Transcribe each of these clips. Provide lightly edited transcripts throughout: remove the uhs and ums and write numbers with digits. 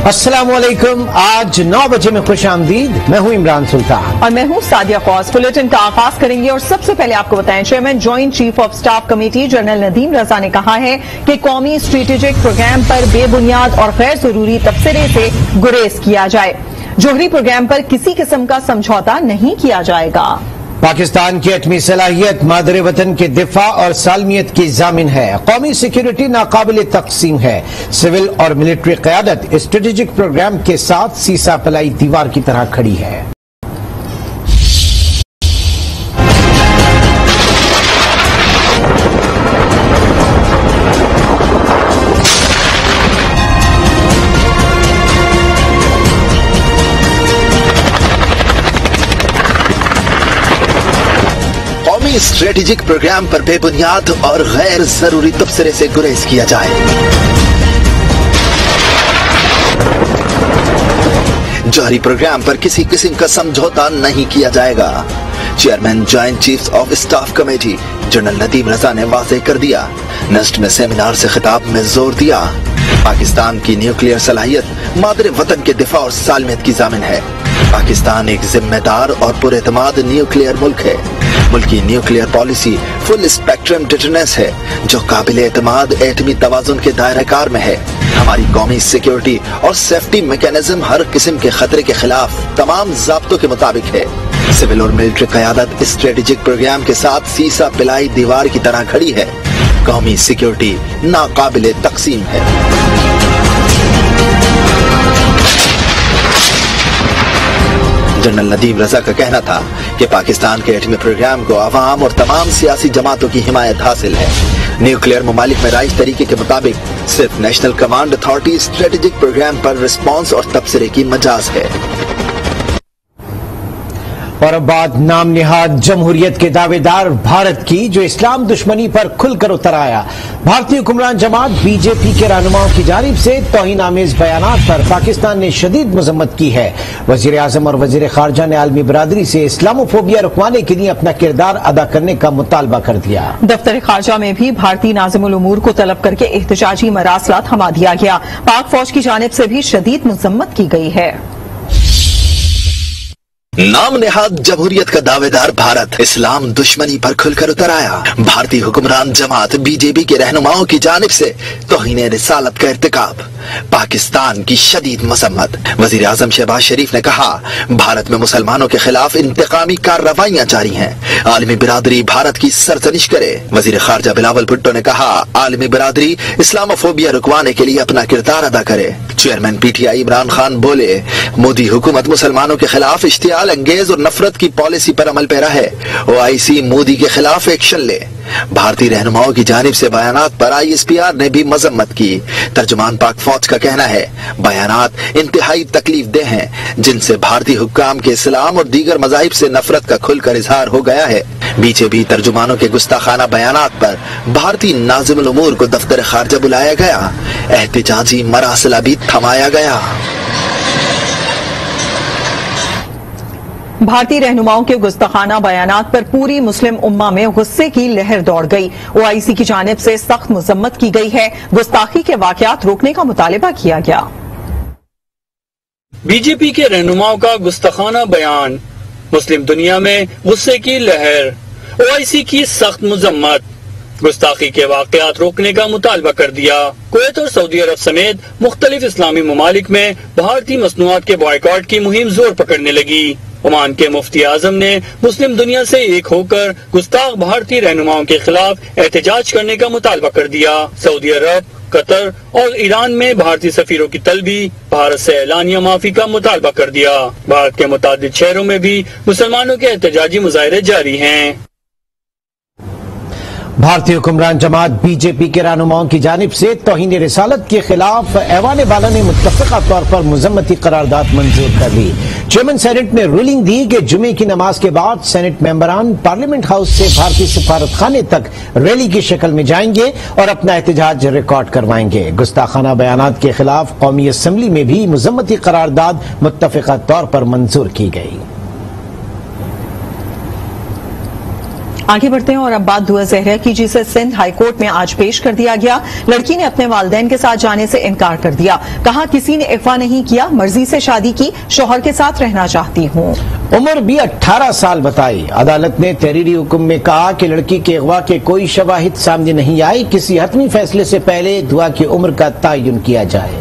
अस्सलाम वालेकुम। आज 9 बजे में खुश आमदीद। मैं हूं इमरान सुल्तान और मैं हूं सादिया ख्वास। बुलेटिन का आगाज करेंगे और सबसे पहले आपको बताएं, chairman joint chief of staff committee general Nadeem Raza ने कहा है कि कौमी स्ट्रेटेजिक प्रोग्राम पर बेबुनियाद और गैर जरूरी तबसरे से गुरेज किया जाए। जोहरी प्रोग्राम पर किसी किस्म का समझौता नहीं किया जाएगा। पाकिस्तान की एटमी सलाहियत मादरे वतन के दिफा और सालमियत की जामिन है। कौमी सिक्योरिटी नाकाबिल तकसीम है। सिविल और मिलिट्री क़यादत स्ट्रेटेजिक प्रोग्राम के साथ सीसा पलाई दीवार की तरह खड़ी है। स्ट्रेटेजिक प्रोग्राम पर बेबुनियाद और गैर जरूरी तबसरे से गुरेज किया जाए। जारी प्रोग्राम पर किसी किस्म का समझौता नहीं किया जाएगा। Chairman joint chiefs of staff committee general Nadeem Raza ने वाज़ेह कर दिया। नस्ट में सेमिनार से खिताब में जोर दिया, पाकिस्तान की न्यूक्लियर सलाहियत मादरे वतन के दिफा और सालमियत की जामिन है। पाकिस्तान एक जिम्मेदार और पुरएतमाद न्यूक्लियर मुल्क है। मुल्क की न्यूक्लियर पॉलिसी फुल स्पेक्ट्रम डिटरनेंस है जो काबिल एतमाद एटमी तवाजुन के दायरे कार में है। हमारी कौमी सिक्योरिटी और सेफ्टी मैकेनिज्म हर किस्म के खतरे के खिलाफ तमाम ज़ाब्तों के मुताबिक है। सिविल और मिलिट्री क़यादत स्ट्रेटेजिक प्रोग्राम के साथ सीसा पिलाई दीवार की तरह खड़ी है। कौमी सिक्योरिटी नाकाबिल तकसीम है। जनरल नदीम रजा का कहना था कि पाकिस्तान के एटमी प्रोग्राम को अवाम और तमाम सियासी जमातों की हिमायत हासिल है। न्यूक्लियर ममालिक में राइज तरीके के मुताबिक सिर्फ national command authority strategic programme पर रिस्पॉन्स और तबसरे की मजाज है। और अब बात नाम निहाद जमहूरियत के दावेदार भारत की, जो इस्लाम दुश्मनी पर खुलकर उतर आया। भारतीय हुक्मरान जमात बीजेपी के रहनुमाओं की जानिब से तौहीन आमेज बयानात पर पाकिस्तान ने शदीद मजम्मत की है। वजीर आजम और वजीर खारजा ने आलमी बरादरी से इस्लामोफोबिया रुकवाने के लिए अपना किरदार अदा करने का मुतालबा कर दिया। दफ्तर खारजा में भी भारतीय नाज़िमुल उमूर को तलब करके एहतजाजी मरासलात थमा दिया गया। पाक फौज की जानिब से भी शदीद मजम्मत की गई है। नाम नेहाद जमहूरियत का दावेदार भारत इस्लाम दुश्मनी पर खुलकर उतर आया। भारतीय हुक्मरान जमात बीजेपी के रहनुमाओं की जानिब से तौहीन रिसालत का इर्तिकाब, पाकिस्तान की शदीद मजम्मत। वजीर आजम शहबाज शरीफ ने कहा, भारत में मुसलमानों के खिलाफ इंतकामी कार्रवाइयां जारी हैं। आलमी बिरादरी भारत की सरजनिश करे। वजीर खारजा बिलावल भुट्टो ने कहा, आलमी बिरादरी इस्लामोफोबिया रुकवाने के लिए अपना किरदार अदा करे। चेयरमैन पीटीआई इमरान खान बोले, मोदी हुकूमत मुसलमानों के खिलाफ इश्तियाल अंगेज और नफरत की पॉलिसी पर अमल पैरा है। ओआईसी मोदी के खिलाफ एक्शन ले। भारतीय रहनुमाओं की जानिब से बयानात पर आईएसपीआर ने भी मजम्मत की। तर्जुमान पाक फौज का कहना है, बयानात इंतहाई तकलीफ दे हैं जिनसे भारतीय हुक्काम के इस्लाम और दीगर मज़ाहिब से नफरत का खुलकर इजहार हो गया है। बीजेपी तर्जुमानों के गुस्ताखाना बयानात पर भारतीय नाज़िमुल उमूर को दफ्तर खारजा बुलाया गया। एहतजाजी मरासिला भी थमाया गया। भारतीय रहनुमाओं के गुस्ताखाना बयानात पर पूरी मुस्लिम उम्मा में गुस्से की लहर दौड़ गई। ओआईसी की जानिब से सख्त मजम्मत की गई है। गुस्ताखी के वाकयात रोकने का मुतालबा किया गया। बीजेपी के रहनुमाओं का गुस्ताखाना बयान, मुस्लिम दुनिया में गुस्से की लहर, ओआईसी की सख्त मजम्मत, गुस्ताखी के वाकयात रोकने का मुतालबा कर दिया। कुवैत और सऊदी अरब समेत मुख्तलिफ इस्लामी ममालिक में भारतीय मसनूआत के बॉयकॉट की मुहिम जोर पकड़ने लगी। ओमान के मुफ्ती आजम ने मुस्लिम दुनिया से एक होकर गुस्ताख भारतीय रहनुमाओं के खिलाफ एहतजाज करने का मुतालबा कर दिया। सऊदी अरब, कतर और ईरान में भारतीय सफीरों की तलबी, भारत से एलानिया माफी का मुतालबा कर दिया। भारत के मुतादिद शहरों में भी मुसलमानों के एहतजाजी मुजाहरे जारी हैं। भारतीय हुक्मरान जमात बीजेपी के रहनुमाओं की जानिब से तौहीन रिसालत के खिलाफ ऐवान बाला ने मुत्तफ़िक़ा तौर पर मुज़म्मती करारदाद मंजूर कर दी। चेयरमैन सेनेट ने रूलिंग दी कि जुमे की नमाज के बाद सेनेट मेंबरान पार्लियामेंट हाउस से भारतीय सफारत खाने तक रैली की शक्ल में जाएंगे और अपना एहतजाज रिकॉर्ड करवाएंगे। गुस्ताखाना बयानात के खिलाफ कौमी असम्बली में भी मुज़म्मती करारदाद मुत्तफ़िक़ा तौर पर मंजूर की गई। आगे बढ़ते हैं और अब बात दुआ ज़हरा की, जिसे सिंध हाई कोर्ट में आज पेश कर दिया गया। लड़की ने अपने वालिदैन के साथ जाने से इनकार कर दिया। कहा किसी ने अगवा नहीं किया, मर्जी से शादी की, शौहर के साथ रहना चाहती हूँ। उम्र भी 18 साल बताई। अदालत ने तहरीरी हुक्म में कहा कि लड़की के अगवा के कोई शवाहिद सामने नहीं आई, किसी हतमी फैसले से पहले दुआ की उम्र का तयन किया जाए।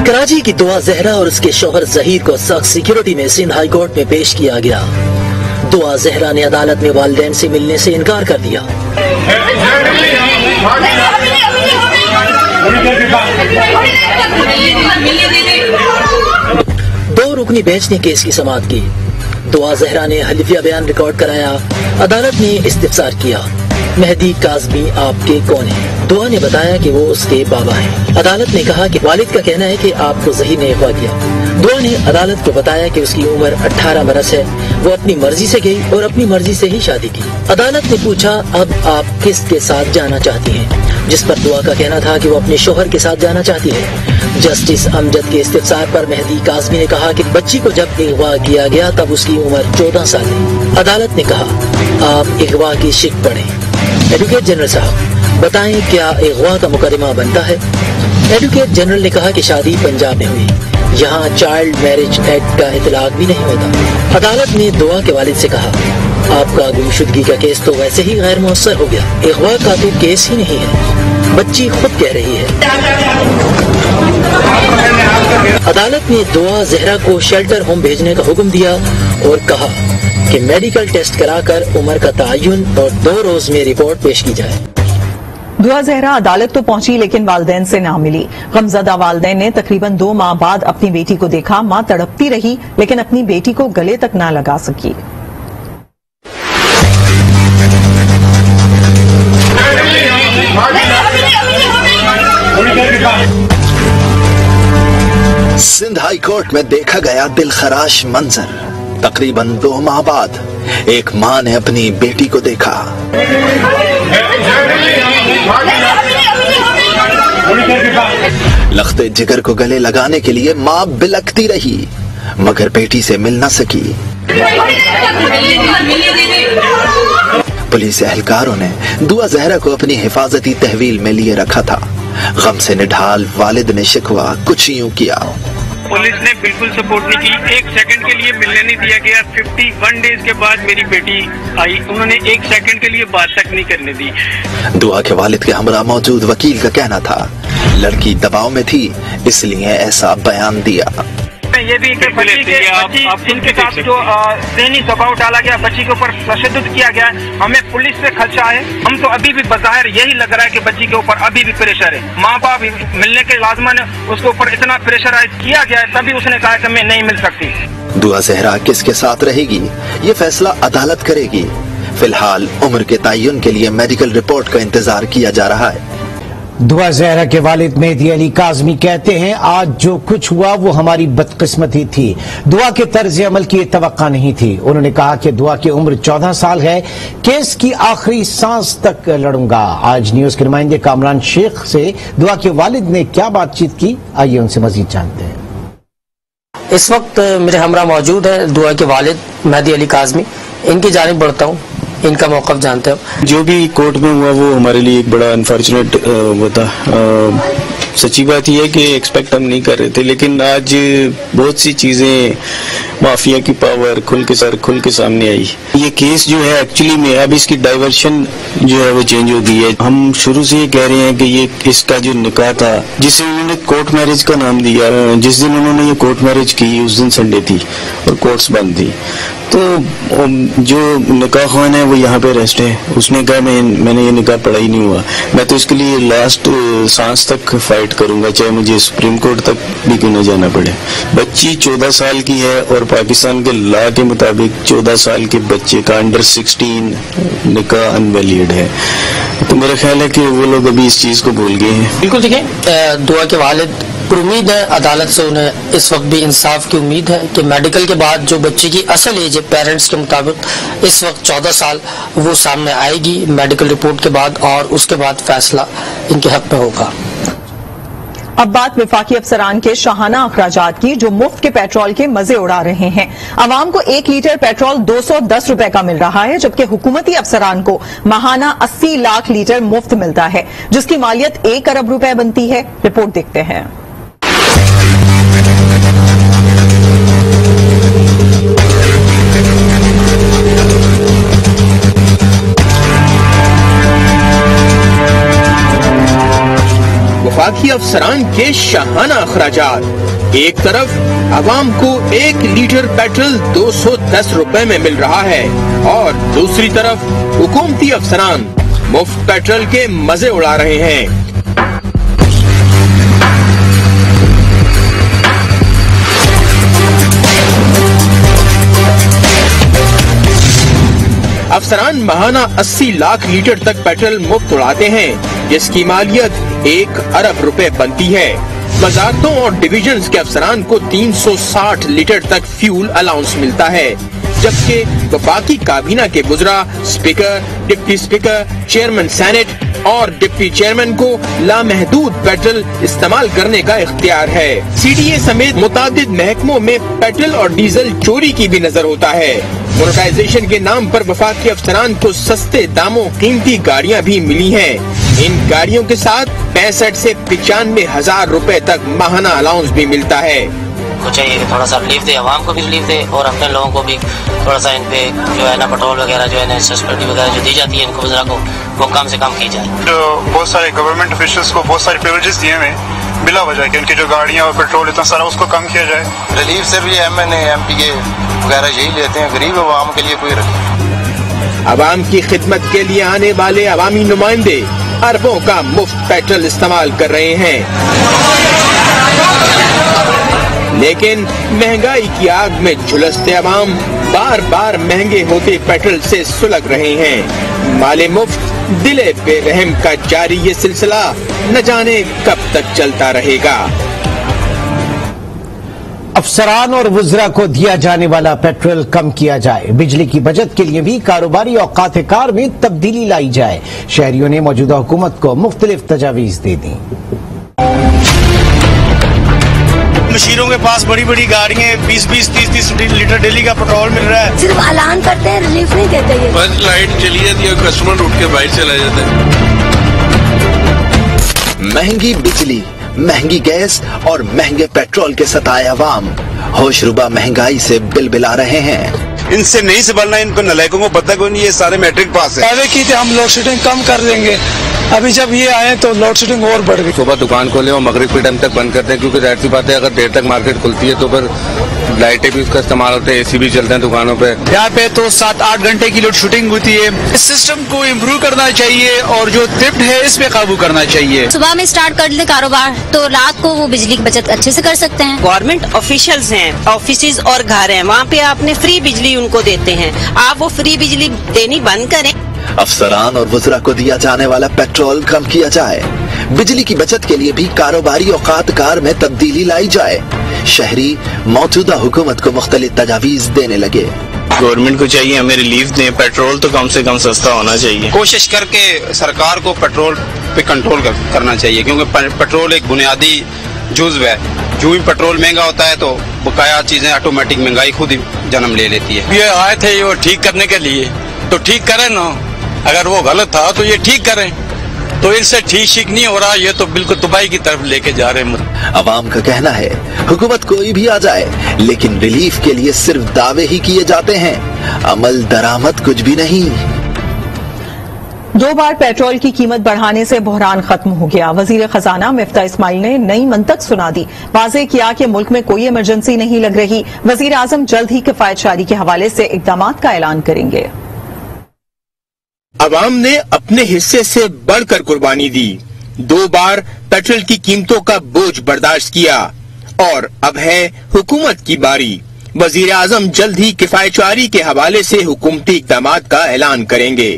कराची की दुआ ज़हरा और उसके शौहर ज़हीर को सख्त सिक्योरिटी में सिंध हाई कोर्ट में पेश किया गया। दुआ ज़हरा ने अदालत में वालिदैन से मिलने से इनकार कर दिया। दो रुकनी बेंच ने केस की समाअत की। दुआ ज़हरा ने हल्फिया बयान रिकॉर्ड कराया। अदालत ने इस्तिफसार किया, मेहदी काज़मी आपके कौन है? दुआ ने बताया कि वो उसके बाबा हैं। अदालत ने कहा कि वालिद का कहना है कि आपको ज़हीर ने अगवा किया। दुआ ने अदालत को बताया कि उसकी उम्र 18 बरस है, वो अपनी मर्जी से गई और अपनी मर्जी से ही शादी की। अदालत ने पूछा अब आप किसके साथ जाना चाहती हैं, जिस पर दुआ का कहना था कि वो अपने शौहर के साथ जाना चाहती है। जस्टिस अमजद के इस्तिफसार पर मेहदी काज़मी ने कहा कि बच्ची को जब अगवा किया गया तब उसकी उम्र 14 साल थी। अदालत ने कहा आप अगवा की शिक पढ़ें। एडवोकेट जनरल साहब बताएं क्या अगवा का मुकदमा बनता है? एडवोकेट जनरल ने कहा कि शादी पंजाब में हुई, यहाँ चाइल्ड मैरिज एक्ट का इतलाक भी नहीं होता। अदालत ने दुआ के वालिद से कहा आपका गुमशुदगी का केस तो वैसे ही गैर मुअस्सर हो गया, अगवा का तो केस ही नहीं है, बच्ची खुद कह रही है। अदालत ने दुआ ज़हरा को शेल्टर होम भेजने का हुक्म दिया और कहा कि मेडिकल टेस्ट कराकर उम्र का तयन और 2 रोज में रिपोर्ट पेश की जाए। दुआ ज़हरा अदालत तो पहुंची लेकिन वालिदैन से ना मिली। गमज़दा वालिदैन ने तकरीबन 2 माह बाद अपनी बेटी को देखा। मां तड़पती रही लेकिन अपनी बेटी को गले तक ना लगा सकी। सिंध हाई कोर्ट में देखा गया दिलखराश मंजर। तकरीबन 2 माह बाद एक मां ने अपनी बेटी को देखा। लख्ते जिगर को गले लगाने के लिए मां बिलखती रही मगर बेटी से मिल न सकी। पुलिस एहलकारों ने दुआ ज़हरा को अपनी हिफाजती तहवील में लिए रखा था। गम से निढाल वालिद ने शिकवा कुछ यूं किया। पुलिस ने बिल्कुल सपोर्ट नहीं की, 1 सेकंड के लिए मिलने नहीं दिया गया। 51 डेज के बाद मेरी बेटी आई, उन्होंने 1 सेकंड के लिए बात तक नहीं करने दी। दुआ के वालिद के हमरा मौजूद वकील का कहना था लड़की दबाव में थी इसलिए ऐसा बयान दिया। ये भी इनके साथ जो ज़हनी दबाव डाला गया, बच्ची के ऊपर तशद्दुद किया गया, हमें पुलिस से खदशा है। हम तो अभी भी बज़ाहिर यही लग रहा है कि बच्ची के ऊपर अभी भी प्रेशर है। माँ बाप मिलने के लाजमन उसके ऊपर इतना प्रेशराइज किया गया है, तभी उसने कहा कि मैं नहीं मिल सकती। दुआ ज़हरा किसके साथ रहेगी ये फैसला अदालत करेगी। फिलहाल उम्र के तयन के लिए मेडिकल रिपोर्ट का इंतजार किया जा रहा है। दुआ ज़हरा के वालिद मेहदी अली काज़मी कहते हैं आज जो कुछ हुआ वो हमारी बदकिस्मती थी, दुआ के तर्ज अमल की तवक्का नहीं थी। उन्होंने कहा कि दुआ की उम्र 14 साल है, केस की आखिरी सांस तक लड़ूंगा। आज न्यूज़ के नुमाइंदे कामरान शेख से दुआ के वालिद ने क्या बातचीत की, आइए उनसे मजीद जानते हैं। इस वक्त मेरे हमरा मौजूद है दुआ के वालिद मेहदी अली काज़मी। इनकी जानिब बढ़ता हूँ, इनका मौक़िफ़ जानते हो। जो भी कोर्ट में हुआ वो हमारे लिए एक बड़ा अनफॉर्चुनेट हुआ था। सच्ची बात यह है कि एक्सपेक्ट हम नहीं कर रहे थे, लेकिन आज बहुत सी चीज़ें, माफिया की पावर खुल के सामने आई। ये केस जो है एक्चुअली में अब इसकी डाइवर्शन जो है वो चेंज हो गई है। हम शुरू से ये कह रहे हैं कि ये इसका जो निकाह था जिसे उन्होंने कोर्ट मैरिज का नाम दिया, जिस दिन उन्होंने ये कोर्ट मैरिज की उस दिन संडे थी और कोर्ट्स बंद थी, तो जो निकाह खान है वो यहाँ पे रेस्ट है। उसने कहा मैंने ये निकाह पढ़ा ही नहीं हुआ, मैं तो इसके लिए लास्ट सांस तक फाइट करूंगा, चाहे मुझे सुप्रीम कोर्ट तक भी क्यों न जाना पड़े। बच्ची 14 साल की है और पाकिस्तान के लॉ के मुताबिक 14 साल के बच्चे का अंडर 16 निकाह अनवैलिड है। तो मेरा ख्याल है कि वो लोग अभी इस चीज को भूल गए हैं। बिल्कुल ठीक है। दुआ के वालिद उम्मीद है अदालत से उन्हें इस वक्त भी इंसाफ की उम्मीद है कि मेडिकल के बाद जो बच्चे की असल एज है पेरेंट्स के मुताबिक इस वक्त 14 साल वो सामने आएगी मेडिकल रिपोर्ट के बाद, और उसके बाद फैसला इनके हक में होगा। अब बात वफाकी अफसरान के शाहाना अखराजात की, जो मुफ्त के पेट्रोल के मजे उड़ा रहे हैं। आवाम को 1 लीटर पेट्रोल 210 रुपए का मिल रहा है, जबकि हुकूमती अफसरान को माहाना 80 लाख लीटर मुफ्त मिलता है, जिसकी मालियत 1 अरब रुपए बनती है। रिपोर्ट देखते हैं। वफाकी अफसरान के शाहाना अखराजात। एक तरफ आवाम को 1 लीटर पेट्रोल 210 रुपए में मिल रहा है, और दूसरी तरफ हुकूमती अफसरान मुफ्त पेट्रोल के मजे उड़ा रहे हैं। अफसरान माहाना 80 लाख लीटर तक पेट्रोल मुफ्त उड़ाते हैं, जिसकी मालियत 1 अरब रुपए बनती है। वजारतों और डिविजन्स के अफसरान को 360 लीटर तक फ्यूल अलाउंस मिलता है, जबकि वफाकी काबीना के वुज़रा, speaker, deputy speaker, chairman senate और डिप्टी चेयरमैन को लामहदूद पेट्रोल इस्तेमाल करने का इख्तियार है। CDA समेत मुतादिद महकमों में पेट्रोल और डीजल चोरी की भी नजर होता है। मोनेटाइजेशन के नाम पर वफाकी अफसरान को सस्ते दामों कीमती गाड़ियाँ भी मिली हैं। इन गाड़ियों के साथ 65 से 95 हजार रुपए तक माहाना अलाउंस भी मिलता है। को चाहिए कि थोड़ा सा रिलीफ दे, आवाम को भी रिलीफ दे, और अपने लोगों को भी थोड़ा सा इन पे जो है ना पेट्रोल वगैरह जो है ना सब्सिडी वगैरह जो दी जाती है इनको वज़रा को, वो कम से कम की जाए। जो बहुत सारे गवर्नमेंट ऑफिशियल्स को बहुत सारे प्रिविलेजेस दिए हुए बिला वजह कि उनकी जो गाड़ियाँ और पेट्रोल इतना सारा उसको कम किया जाए। रिलीफ सिर्फ ये MNA MPA वगैरह यही लेते हैं, गरीब आवाम के लिए कोई रिलीफ। आवाम की खिदमत के लिए आने वाले अवामी नुमाइंदे अरबों का मुफ्त पेट्रोल इस्तेमाल कर रहे हैं, लेकिन महंगाई की आग में झुलसते अवाम बार बार महंगे होते पेट्रोल से सुलग रहे हैं। माले मुफ्त दिले बेरहम का जारी ये सिलसिला न जाने कब तक चलता रहेगा। अफसरान और वुज़रा को दिया जाने वाला पेट्रोल कम किया जाए, बिजली की बचत के लिए भी कारोबारी औकात कार में तब्दीली लाई जाए। शहरियों ने मौजूदा हुकूमत को मुख्तलिफ तजावीज़ दे दी। मशीरों के पास बड़ी बड़ी गाड़ियाँ 20-20, 30-30 लीटर डेली का पेट्रोल मिल रहा है। सिर्फ ऐलान करते हैं, रिलीफ नहीं देते। ये बस लाइट चली जाती है, कस्टमर उठ के बाहर चला जाता है। महंगी बिजली, महंगी गैस और महंगे पेट्रोल के सताए अवाम होशरुबा महंगाई से बिलबिला रहे हैं। इनसे नहीं संभलना, इन पर नलायकों को पता कोई नहीं, ये सारे मैट्रिक पास है। पहले की थी हम लोड शेडिंग कम कर देंगे, अभी जब ये आए तो लोड शेडिंग और बढ़ गई। सुबह दुकान खोले और मगरिब के टाइम तक बंद करते हैं, क्योंकि जाहिर सी बात है अगर देर तक मार्केट खुलती है तो फिर लाइटें भी उसका इस्तेमाल होते हैं, AC भी चलते हैं दुकानों पे। यहाँ पे तो 7-8 घंटे की लोड शेडिंग होती है। इस सिस्टम को इम्प्रूव करना चाहिए और जो थेफ्ट है इस पे काबू करना चाहिए। सुबह में स्टार्ट कर ले कारोबार तो रात को वो बिजली की बचत अच्छे से कर सकते हैं। गवर्नमेंट ऑफिशियल्स हैं, ऑफिस और घर हैं, वहाँ पे आपने फ्री बिजली उनको देते हैं, आप वो फ्री बिजली देनी बंद करें। अफसरान और वुज़रा को दिया जाने वाला पेट्रोल कम किया जाए, बिजली की बचत के लिए भी कारोबारी औकात कार में तब्दीली लाई जाए। शहरी मौजूदा हुकूमत को मुख्तलिफ तजावीज़ देने लगे। गवर्नमेंट को चाहिए हमें रिलीफ दें, पेट्रोल तो कम से कम सस्ता होना चाहिए। कोशिश करके सरकार को पेट्रोल पे कंट्रोल करना चाहिए, क्योंकि पेट्रोल एक बुनियादी जुज़्व है। जो भी पेट्रोल महंगा होता है तो बकाया चीजें ऑटोमेटिक महंगाई खुद ही जन्म ले लेती है। ये आए थे वो ठीक करने के लिए, तो ठीक करें ना, अगर वो गलत था तो ये ठीक करें, तो इनसे ठीक नहीं हो रहा, ये तो बिल्कुल तबाही की तरफ लेके जा रहे हैं। अवाम का कहना है हुकूमत कोई भी आ जाए, लेकिन रिलीफ के लिए सिर्फ दावे ही किए जाते हैं, अमल दरामद कुछ भी नहीं। 2 बार पेट्रोल की कीमत बढ़ाने से बहरान खत्म हो गया। वजीर खजाना मिफ्ता इस्माइल ने नई मंतक सुना दी, वाज़ेह किया कि मुल्क में कोई इमरजेंसी नहीं लग रही। वजीर आजम जल्द ही किफायत जारी के हवाले से इकदाम का ऐलान करेंगे। अवाम ने अपने हिस्से से बढ़कर कुर्बानी दी, 2 बार पेट्रोल की कीमतों का बोझ बर्दाश्त किया, और अब है हुकूमत की बारी। वजीर आजम जल्द ही किफायत जारी के हवाले से हुकूमती इकदाम का ऐलान करेंगे।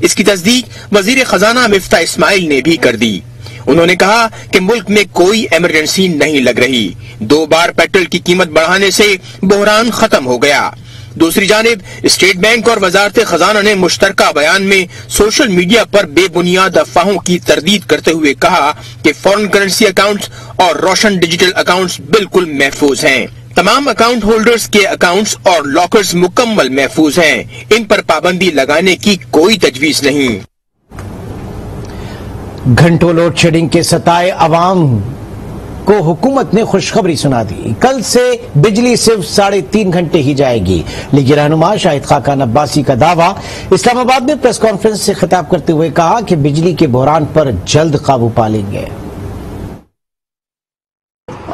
इसकी तस्दीक वजीर खजाना मिफ्ता इस्माइल ने भी कर दी। उन्होंने कहा कि मुल्क में कोई इमरजेंसी नहीं लग रही। 2 बार पेट्रोल की कीमत बढ़ाने से बहरान खत्म हो गया। दूसरी जानिब स्टेट बैंक और वजारत खजाना ने मुश्तरका बयान में सोशल मीडिया पर बेबुनियाद अफवाहों की तरदीद करते हुए कहा कि फॉरेन करेंसी अकाउंट्स और रोशन डिजिटल अकाउंट्स बिल्कुल महफूज हैं। तमाम अकाउंट होल्डर्स के अकाउंट्स और लॉकर्स मुकम्मल महफूज हैं। इन पर पाबंदी लगाने की कोई तजवीज नहीं। घंटों लोड शेडिंग के सताए अवाम को हुकूमत ने खुशखबरी सुना दी। कल से बिजली सिर्फ 3.5 घंटे ही जाएगी। लीगी रहनुमा शाहिद खाकान अब्बासी का दावा। इस्लामाबाद में प्रेस कॉन्फ्रेंस से खिताब करते हुए कहा कि बिजली के बहरान पर जल्द काबू पा लेंगे।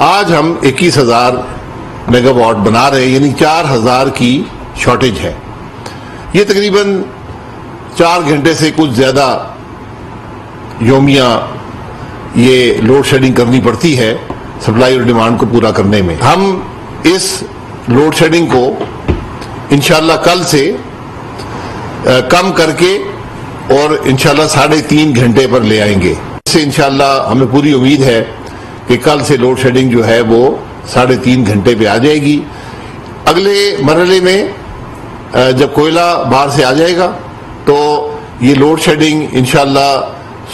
आज हम 21,000 मेगावाट बना रहे हैं, यानी 4,000 की शॉर्टेज है। ये तकरीबन 4 घंटे से कुछ ज्यादा योमिया ये लोड शेडिंग करनी पड़ती है सप्लाई और डिमांड को पूरा करने में। हम इस लोड शेडिंग को इंशाल्लाह कल से कम करके और इंशाल्लाह 3.5 घंटे पर ले आएंगे। इससे इंशाल्लाह हमें पूरी उम्मीद है कि कल से लोड शेडिंग जो है वो 3.5 घंटे पे आ जाएगी। अगले मरहले में जब कोयला बाहर से आ जाएगा तो ये लोड शेडिंग इंशाल्लाह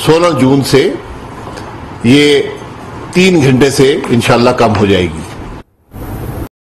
16 जून से ये 3 घंटे से इंशाल्लाह कम हो जाएगी।